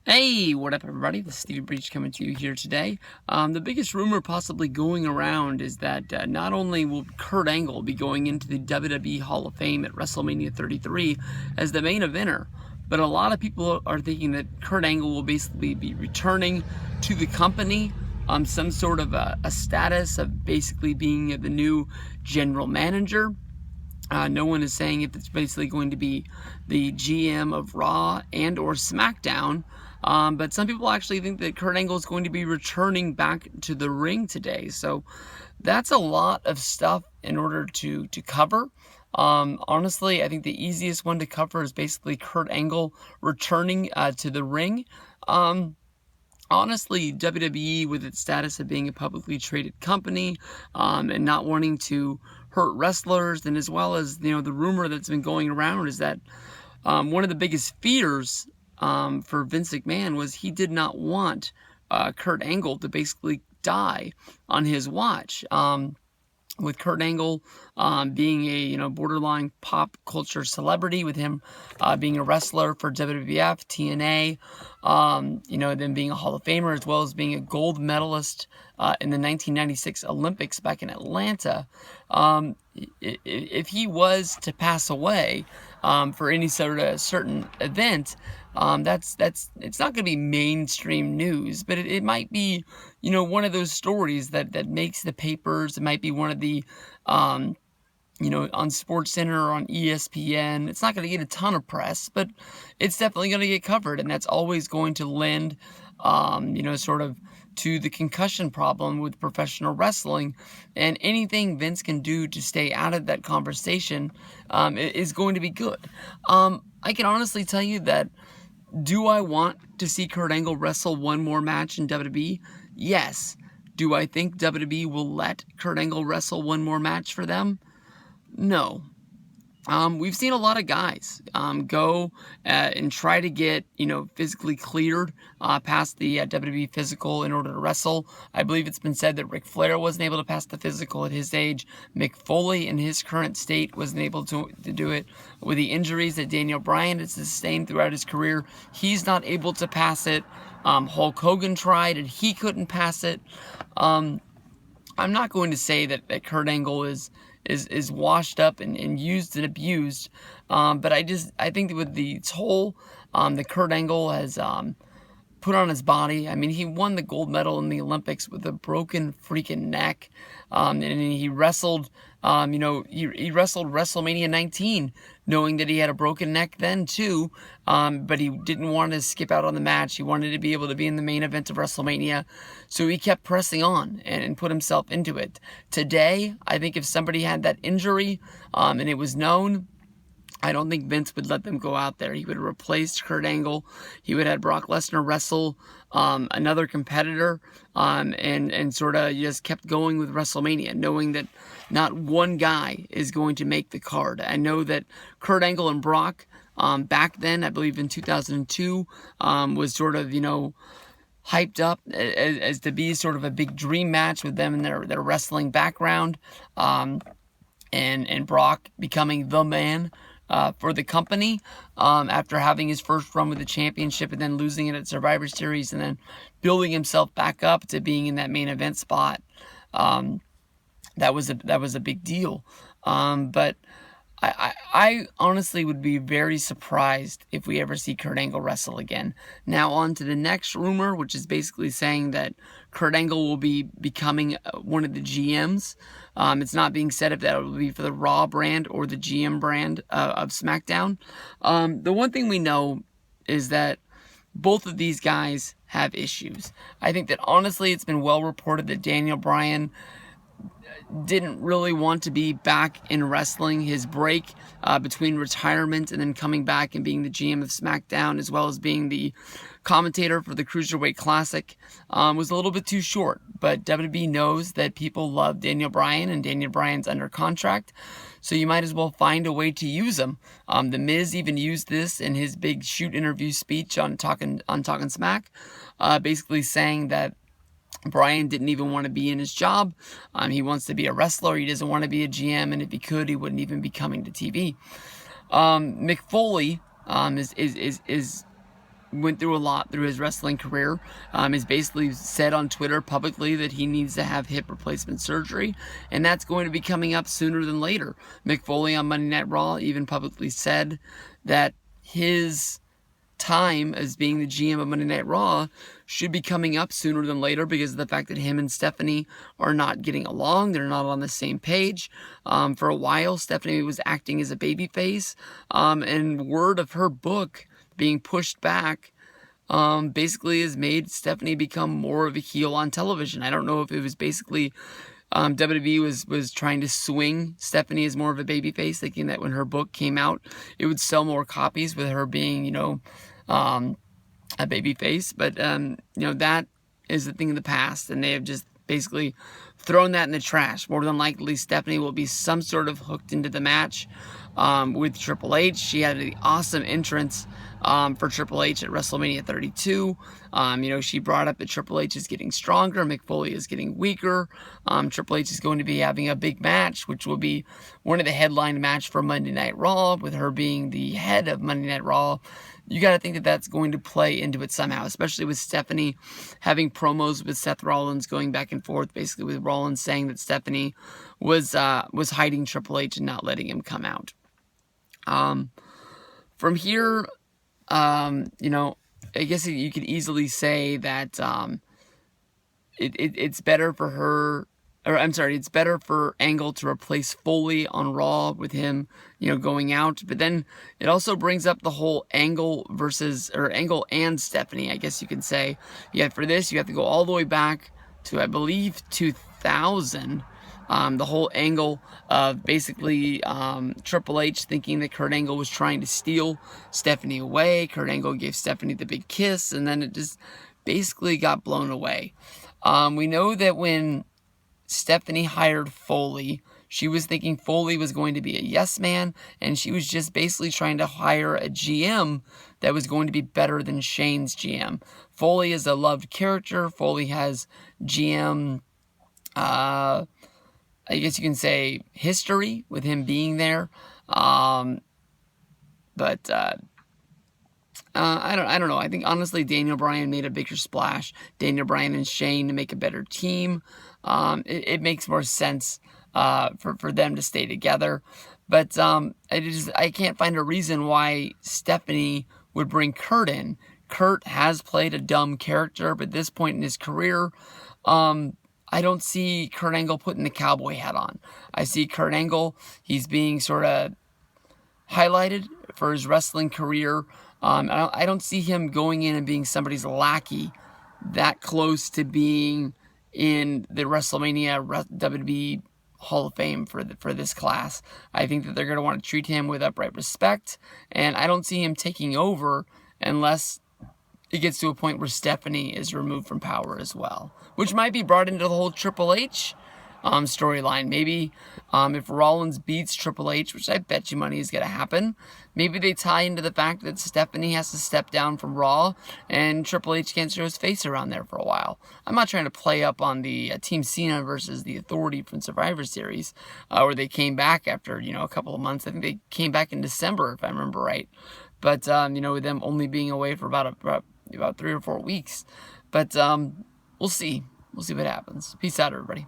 Hey, what up everybody? This is Steve Breach coming to you here today. The biggest rumor possibly going around is that not only will Kurt Angle be going into the WWE Hall of Fame at WrestleMania 33 as the main eventer, but a lot of people are thinking that Kurt Angle will basically be returning to the company, some sort of a status of basically being the new general manager. No one is saying if it's basically going to be the GM of Raw and or SmackDown, but some people actually think that Kurt Angle is going to be returning back to the ring today. So that's a lot of stuff in order to cover. Honestly, I think the easiest one to cover is basically Kurt Angle returning to the ring. Honestly, WWE, with its status of being a publicly traded company, and not wanting to hurt wrestlers, and as well as, the rumor that's been going around is that one of the biggest fears for Vince McMahon was he did not want Kurt Angle to basically die on his watch. With Kurt Angle being a borderline pop culture celebrity, with him being a wrestler for WWF, TNA, then being a Hall of Famer, as well as being a gold medalist in the 1996 Olympics back in Atlanta. If he was to pass away for any sort of certain event, it's not going to be mainstream news, but it might be, one of those stories that makes the papers. It might be one of the, on SportsCenter or on ESPN. It's not going to get a ton of press, but it's definitely going to get covered, and that's always going to lend, sort of to the concussion problem with professional wrestling, and anything Vince can do to stay out of that conversation is going to be good. I can honestly tell you that, do I want to see Kurt Angle wrestle one more match in WWE? Yes. Do I think WWE will let Kurt Angle wrestle one more match for them? No. We've seen a lot of guys go and try to get, physically cleared past the WWE physical in order to wrestle. I believe it's been said that Ric Flair wasn't able to pass the physical at his age. Mick Foley, in his current state, wasn't able to do it. With the injuries that Daniel Bryan has sustained throughout his career, he's not able to pass it. Hulk Hogan tried and he couldn't pass it. I'm not going to say that Kurt Angle is washed up and used and abused, but I think that with the toll that Kurt Angle has put on his body. I mean, he won the gold medal in the Olympics with a broken freaking neck, and he wrestled. He wrestled WrestleMania 19, knowing that he had a broken neck then too, but he didn't want to skip out on the match. He wanted to be able to be in the main event of WrestleMania, so he kept pressing on and put himself into it. Today, I think if somebody had that injury, and it was known, I don't think Vince would let them go out there. He would have replaced Kurt Angle. He would have Brock Lesnar wrestle another competitor, and sort of just kept going with WrestleMania, knowing that not one guy is going to make the card. I know that Kurt Angle and Brock, back then, I believe in 2002, was sort of, hyped up as to be sort of a big dream match with them and their wrestling background, and Brock becoming the man for the company after having his first run with the championship and then losing it at Survivor Series and then building himself back up to being in that main event spot. That was a big deal. But I honestly would be very surprised if we ever see Kurt Angle wrestle again. Now on to the next rumor, which is basically saying that Kurt Angle will be becoming one of the GMs. It's not being said if that will be for the Raw brand or the GM brand of SmackDown. The one thing we know is that both of these guys have issues. I think that honestly it's been well reported that Daniel Bryan didn't really want to be back in wrestling. His break between retirement and then coming back and being the GM of SmackDown, as well as being the commentator for the Cruiserweight Classic, was a little bit too short. But WWE knows that people love Daniel Bryan, and Daniel Bryan's under contract, so you might as well find a way to use him. The Miz even used this in his big shoot interview speech on Talking Smack, basically saying that Bryan didn't even want to be in his job. He wants to be a wrestler. He doesn't want to be a GM, and if he could, he wouldn't even be coming to TV. Mick Foley is went through a lot through his wrestling career. He's basically said on Twitter publicly that he needs to have hip replacement surgery, and that's going to be coming up sooner than later. Mick Foley on Monday Night Raw even publicly said that his time as being the GM of Monday Night Raw should be coming up sooner than later because of the fact that him and Stephanie are not getting along. They're not on the same page. For a while, Stephanie was acting as a babyface, and word of her book being pushed back basically has made Stephanie become more of a heel on television. I don't know if it was basically WWE was trying to swing Stephanie as more of a babyface, thinking that when her book came out, it would sell more copies with her being, a babyface. But, that is a thing of the past, and they have just basically thrown that in the trash. More than likely, Stephanie will be some sort of hooked into the match with Triple H. She had an awesome entrance for Triple H at WrestleMania 32. She brought up that Triple H is getting stronger, Mick Foley is getting weaker. Triple H is going to be having a big match, which will be one of the headline match for Monday Night Raw, with her being the head of Monday Night Raw. You got to think that that's going to play into it somehow, especially with Stephanie having promos with Seth Rollins going back and forth, basically with Rollins saying that Stephanie was hiding Triple H and not letting him come out. From here, I guess you could easily say that it's better for her, it's better for Angle to replace Foley on Raw with him, going out. But then it also brings up the whole Angle and Stephanie, I guess you could say. Yeah, for this, you have to go all the way back to, I believe, 2000. The whole angle of basically Triple H thinking that Kurt Angle was trying to steal Stephanie away. Kurt Angle gave Stephanie the big kiss, and then it just basically got blown away. We know that when Stephanie hired Foley, she was thinking Foley was going to be a yes man, and she was just basically trying to hire a GM that was going to be better than Shane's GM. Foley is a loved character. Foley has GM, I guess you can say, history with him being there. I don't know. I think honestly Daniel Bryan made a bigger splash. Daniel Bryan and Shane to make a better team. It makes more sense for them to stay together. But I can't find a reason why Stephanie would bring Kurt in. Kurt has played a dumb character, but at this point in his career, I don't see Kurt Angle putting the cowboy hat on. I see Kurt Angle, he's being sort of highlighted for his wrestling career. I don't see him going in and being somebody's lackey that close to being in the WrestleMania WWE Hall of Fame for this class. I think that they're going to want to treat him with upright respect, and I don't see him taking over unless it gets to a point where Stephanie is removed from power as well, which might be brought into the whole Triple H storyline. Maybe if Rollins beats Triple H, which I bet you money is going to happen, maybe they tie into the fact that Stephanie has to step down from Raw and Triple H can't show his face around there for a while. I'm not trying to play up on the Team Cena versus the Authority from Survivor Series, where they came back after, a couple of months. I think they came back in December, if I remember right. But, with them only being away for about 3 or 4 weeks. But we'll see. We'll see what happens. Peace out, everybody.